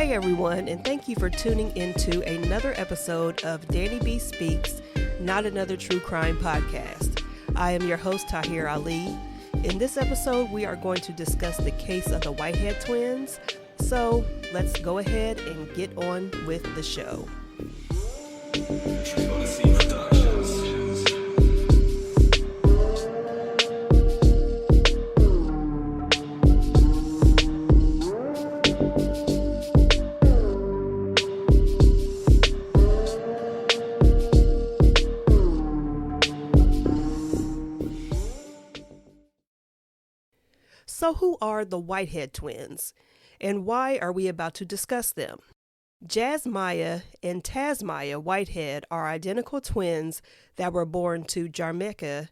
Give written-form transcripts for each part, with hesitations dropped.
Hi everyone, and thank you for tuning into another episode of DannieBSpeaks, Not Another True Crime Podcast. I am your host, Tahir Ali. In this episode, we are going to discuss the case of the Whitehead twins. So let's go ahead and get on with the show. So who are the Whitehead twins, and why are we about to discuss them? Jasmiyah and Tasmiyah Whitehead are identical twins that were born to Jamaica,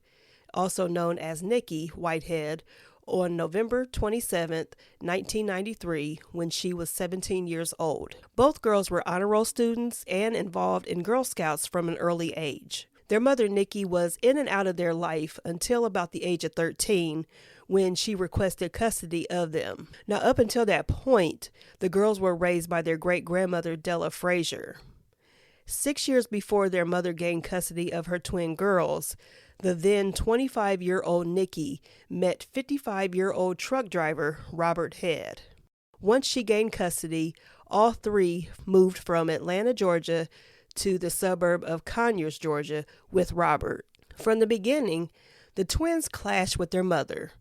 also known as Nikki Whitehead, on November 27, 1993, when she was 17 years old. Both girls were honor roll students and involved in Girl Scouts from an early age. Their mother, Nikki, was in and out of their life until about the age of 13, when she requested custody of them. Now, up until that point, the girls were raised by their great-grandmother, Della Frazier. 6 years before their mother gained custody of her twin girls, the then 25-year-old Nikki met 55-year-old truck driver Robert Head. Once she gained custody, all three moved from Atlanta, Georgia, to the suburb of Conyers, Georgia, with Robert. From the beginning, the twins clashed with their mother.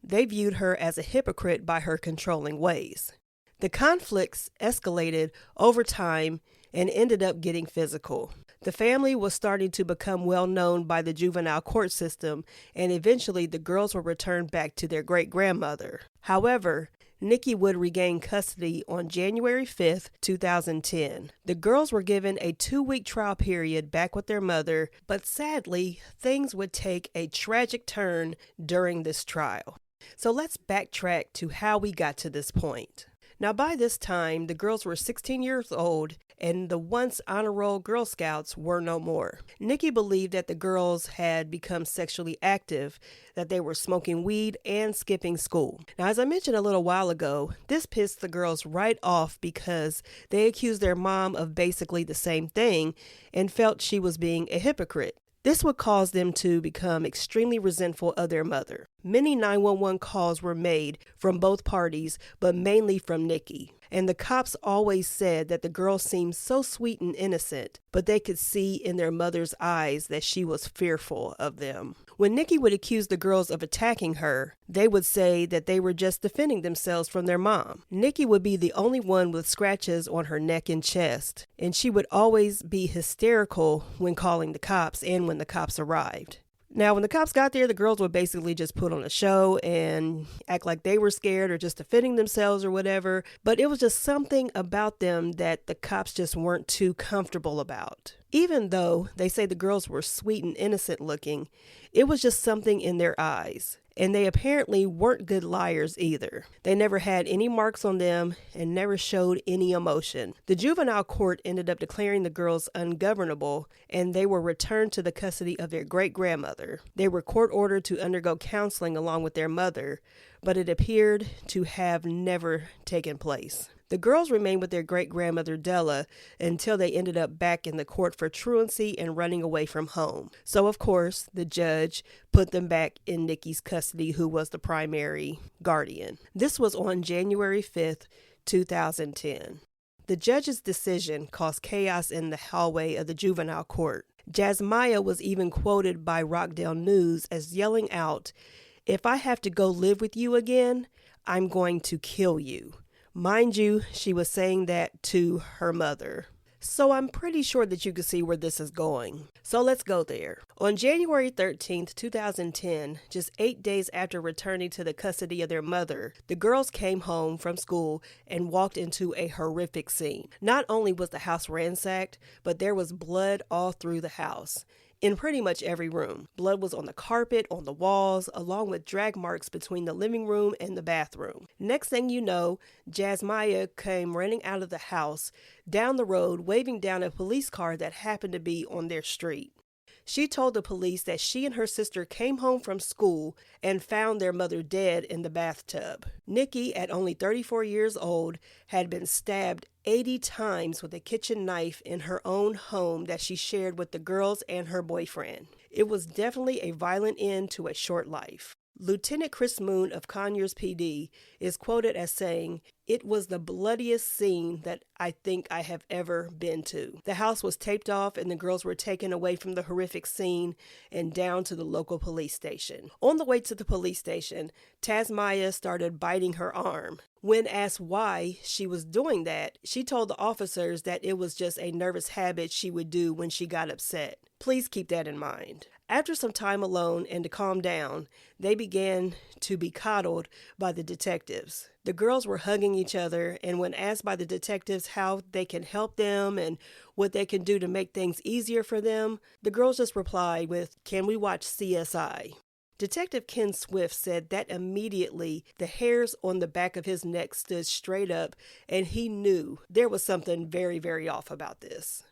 They viewed her as a hypocrite by her controlling ways. The conflicts escalated over time and ended up getting physical. The family was starting to become well known by the juvenile court system, and eventually the girls were returned back to their great-grandmother. However, Nikki would regain custody on January 5th, 2010. The girls were given a 2-week trial period back with their mother, but sadly, things would take a tragic turn during this trial. So let's backtrack to how we got to this point. Now, by this time, the girls were 16 years old, and the once honor roll Girl Scouts were no more. Nikki believed that the girls had become sexually active, that they were smoking weed and skipping school. Now, as I mentioned a little while ago, this pissed the girls right off because they accused their mom of basically the same thing and felt she was being a hypocrite. This would cause them to become extremely resentful of their mother. Many 911 calls were made from both parties, but mainly from Nikki. And the cops always said that the girls seemed so sweet and innocent, but they could see in their mother's eyes that she was fearful of them. When Nikki would accuse the girls of attacking her, they would say that they were just defending themselves from their mom. Nikki would be the only one with scratches on her neck and chest, and she would always be hysterical when calling the cops and when the cops arrived. Now, when the cops got there, the girls would basically just put on a show and act like they were scared or just defending themselves or whatever. But it was just something about them that the cops just weren't too comfortable about. Even though they say the girls were sweet and innocent looking, it was just something in their eyes. And they apparently weren't good liars either. They never had any marks on them and never showed any emotion. The juvenile court ended up declaring the girls ungovernable, and they were returned to the custody of their great-grandmother. They were court ordered to undergo counseling along with their mother, but it appeared to have never taken place. The girls remained with their great-grandmother Della until they ended up back in the court for truancy and running away from home. So, of course, the judge put them back in Nikki's custody, who was the primary guardian. This was on January 5th, 2010. The judge's decision caused chaos in the hallway of the juvenile court. Jasmiyah was even quoted by Rockdale News as yelling out, "If I have to go live with you again, I'm going to kill you." Mind you, she was saying that to her mother. So I'm pretty sure that you can see where this is going. So let's go there. On January 13th, 2010, just 8 days after returning to the custody of their mother, the girls came home from school and walked into a horrific scene. Not only was the house ransacked, but there was blood all through the house. In pretty much every room. Blood was on the carpet, on the walls, along with drag marks between the living room and the bathroom. Next thing you know, Jasmiyah came running out of the house, down the road, waving down a police car that happened to be on their street. She told the police that she and her sister came home from school and found their mother dead in the bathtub. Nikki, at only 34 years old, had been stabbed 80 times with a kitchen knife in her own home that she shared with the girls and her boyfriend. It was definitely a violent end to a short life. Lieutenant Chris Moon of Conyers PD is quoted as saying, "It was the bloodiest scene that I think I have ever been to." The house was taped off and the girls were taken away from the horrific scene and down to the local police station. On the way to the police station, Tasmaya started biting her arm. When asked why she was doing that, she told the officers that it was just a nervous habit she would do when she got upset. Please keep that in mind. After some time alone and to calm down, they began to be coddled by the detectives. The girls were hugging each other, and when asked by the detectives how they can help them and what they can do to make things easier for them, the girls just replied with, "Can we watch CSI?" Detective Ken Swift said that immediately the hairs on the back of his neck stood straight up, and he knew there was something very, very off about this.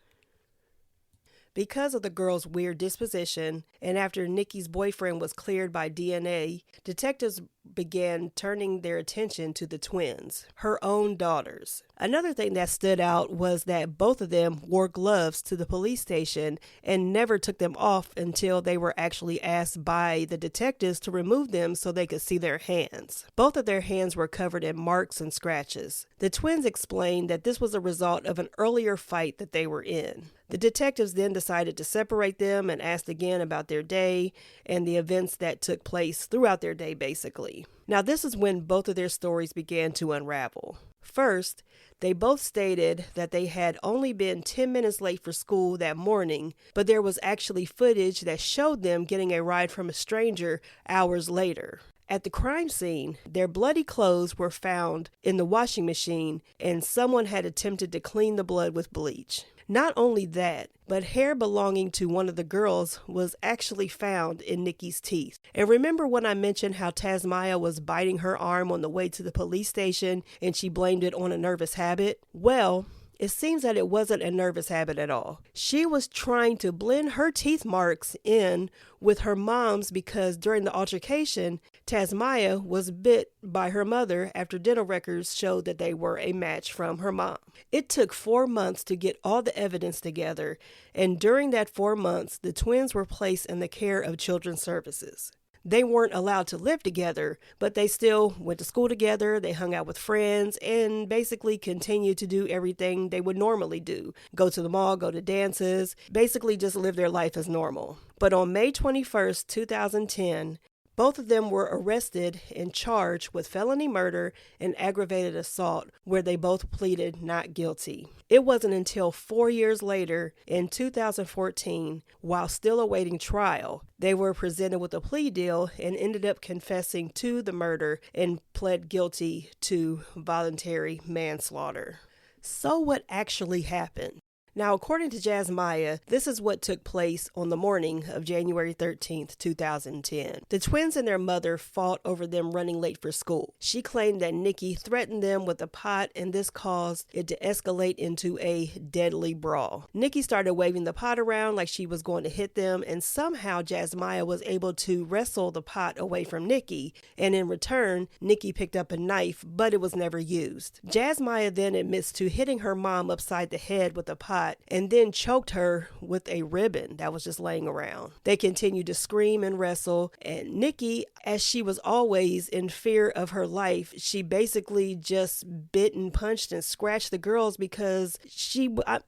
Because of the girl's weird disposition, and after Nikki's boyfriend was cleared by DNA, detectives began turning their attention to the twins, her own daughters. Another thing that stood out was that both of them wore gloves to the police station and never took them off until they were actually asked by the detectives to remove them so they could see their hands. Both of their hands were covered in marks and scratches. The twins explained that this was a result of an earlier fight that they were in. The detectives then decided to separate them and asked again about their day and the events that took place throughout their day, basically. Now, this is when both of their stories began to unravel. First, they both stated that they had only been 10 minutes late for school that morning, but there was actually footage that showed them getting a ride from a stranger hours later. At the crime scene, their bloody clothes were found in the washing machine, and someone had attempted to clean the blood with bleach. Not only that, but hair belonging to one of the girls was actually found in Nikki's teeth. And remember when I mentioned how Tasmaya was biting her arm on the way to the police station and she blamed it on a nervous habit? Well, it seems that it wasn't a nervous habit at all. She was trying to blend her teeth marks in with her mom's because during the altercation, Tasmaya was bit by her mother after dental records showed that they were a match from her mom. It took 4 months to get all the evidence together, and during that 4 months, the twins were placed in the care of Children's Services. They weren't allowed to live together, but they still went to school together, they hung out with friends, and basically continued to do everything they would normally do. Go to the mall, go to dances, basically just live their life as normal. But on May 21st, 2010, both of them were arrested and charged with felony murder and aggravated assault, where they both pleaded not guilty. It wasn't until 4 years later, in 2014, while still awaiting trial, they were presented with a plea deal and ended up confessing to the murder and pled guilty to voluntary manslaughter. So what actually happened? Now, according to Jasmaya, this is what took place on the morning of January 13th, 2010. The twins and their mother fought over them running late for school. She claimed that Nikki threatened them with a pot, and this caused it to escalate into a deadly brawl. Nikki started waving the pot around like she was going to hit them, and somehow Jasmaya was able to wrestle the pot away from Nikki, and in return, Nikki picked up a knife, but it was never used. Jasmaya then admits to hitting her mom upside the head with a pot and then choked her with a ribbon that was just laying around. They continued to scream and wrestle, and Nikki, as she was always in fear of her life, she basically just bit and punched and scratched the girls because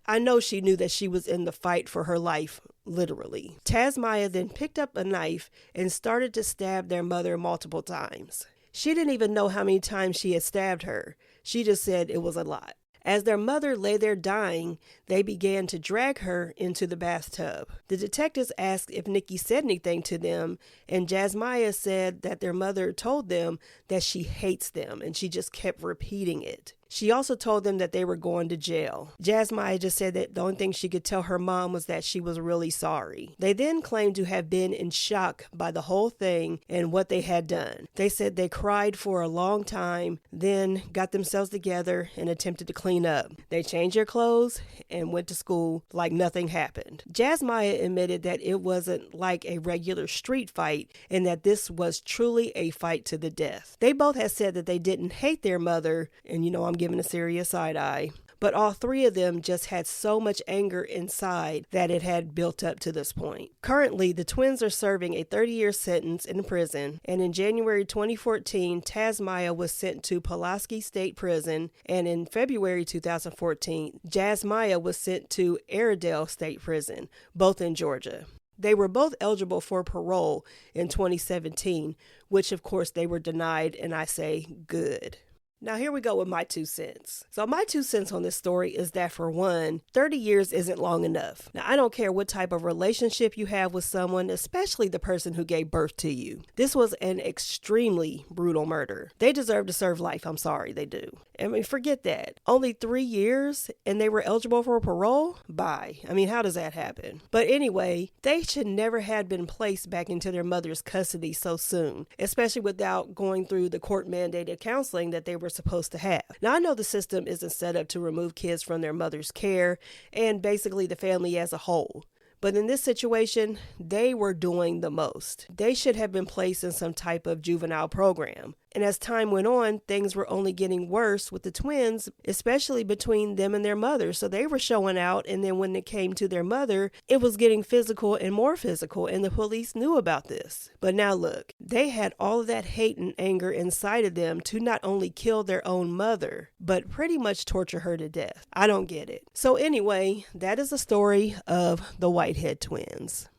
I know she knew that she was in the fight for her life, literally. Tasmaya then picked up a knife and started to stab their mother multiple times. She didn't even know how many times she had stabbed her. She just said it was a lot. As their mother lay there dying, they began to drag her into the bathtub. The detectives asked if Nikki said anything to them, and Jasmaya said that their mother told them that she hates them, and she just kept repeating it. She also told them that they were going to jail. Jasmine just said that the only thing she could tell her mom was that she was really sorry. They then claimed to have been in shock by the whole thing and what they had done. They said they cried for a long time, then got themselves together and attempted to clean up. They changed their clothes and went to school like nothing happened. Jasmine admitted that it wasn't like a regular street fight and that this was truly a fight to the death. They both had said that they didn't hate their mother, and I'm giving a serious side eye. But all three of them just had so much anger inside that it had built up to this point. Currently, the twins are serving a 30-year sentence in prison, and in January 2014, Tasmaya was sent to Pulaski State Prison, and in February 2014, Jasmaya was sent to Airedale State Prison, both in Georgia. They were both eligible for parole in 2017, which of course they were denied, and I say good. Now here we go with my 2 cents. So my 2 cents on this story is that, for one, 30 years isn't long enough. Now I don't care what type of relationship you have with someone, especially the person who gave birth to you. This was an extremely brutal murder. They deserve to serve life. I'm sorry, they do. I mean, forget that. Only 3 years and they were eligible for parole? Bye. I mean, how does that happen? But anyway, they should never have been placed back into their mother's custody so soon, especially without going through the court-mandated counseling that they were supposed to have. Now, I know the system isn't set up to remove kids from their mother's care and basically the family as a whole. But in this situation, they were doing the most. They should have been placed in some type of juvenile program. And as time went on, things were only getting worse with the twins, especially between them and their mother. So they were showing out, and then when it came to their mother, it was getting physical and more physical, and the police knew about this. But now look, they had all of that hate and anger inside of them to not only kill their own mother, but pretty much torture her to death. I don't get it. So anyway, that is the story of the Whitehead twins.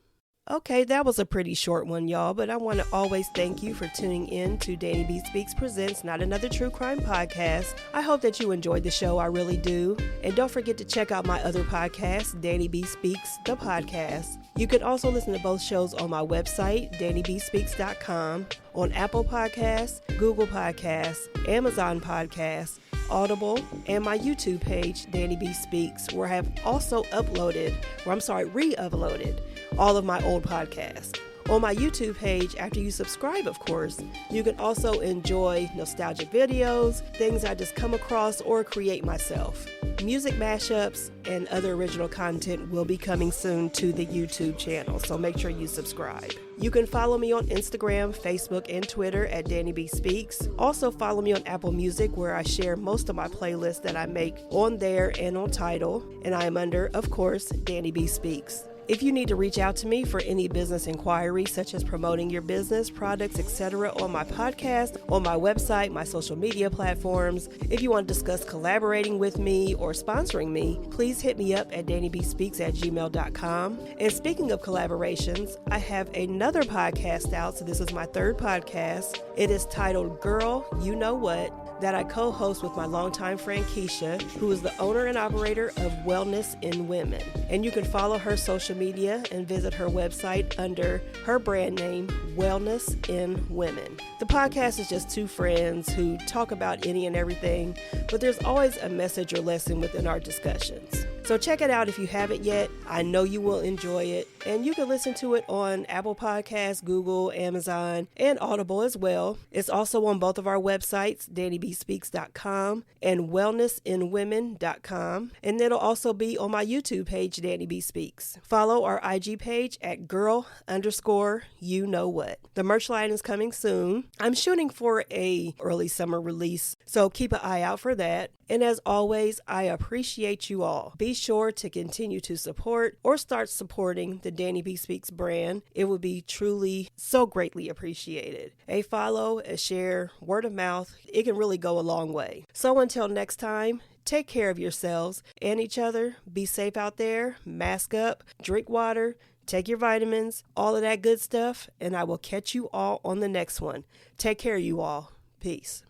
Okay, that was a pretty short one, y'all, but I want to always thank you for tuning in to DannieBSpeaks Presents Not Another True Crime Podcast. I hope that you enjoyed the show. I really do. And don't forget to check out my other podcast, DannieBSpeaks, the podcast. You can also listen to both shows on my website, DannieBSpeaks.com, on Apple Podcasts, Google Podcasts, Amazon Podcasts, Audible, and my YouTube page, DannieBSpeaks, where I have also re-uploaded all of my old podcasts. On my YouTube page, after you subscribe, of course, you can also enjoy nostalgic videos, things I just come across or create myself. Music mashups and other original content will be coming soon to the YouTube channel, so make sure you subscribe. You can follow me on Instagram, Facebook, and Twitter at DannieBSpeaks. Also follow me on Apple Music, where I share most of my playlists that I make on there and on Tidal, and I am under, of course, DannieBSpeaks. If you need to reach out to me for any business inquiries, such as promoting your business, products, etc. on my podcast, on my website, my social media platforms, if you want to discuss collaborating with me or sponsoring me, please hit me up at DannieBSpeaks@gmail.com. And speaking of collaborations, I have another podcast out, so this is my 3rd podcast. It is titled Girl, You Know What, that I co-host with my longtime friend Keisha, who is the owner and operator of Wellness in Women. And you can follow her social media and visit her website under her brand name, Wellness in Women. The podcast is just 2 friends who talk about any and everything, but there's always a message or lesson within our discussions. So check it out if you haven't yet. I know you will enjoy it. And you can listen to it on Apple Podcasts, Google, Amazon, and Audible as well. It's also on both of our websites, DannieBSpeaks.com and WellnessInWomen.com. And it'll also be on my YouTube page, DannieBSpeaks. Follow our IG page at girl_you-know-what. The merch line is coming soon. I'm shooting for a early summer release, so keep an eye out for that. And as always, I appreciate you all. Be sure to continue to support or start supporting the DannieBSpeaks brand. It would be truly so greatly appreciated. A follow, a share, word of mouth, it can really go a long way. So until next time, take care of yourselves and each other. Be safe out there, mask up, drink water, take your vitamins, all of that good stuff, and I will catch you all on the next one. Take care, you all. Peace.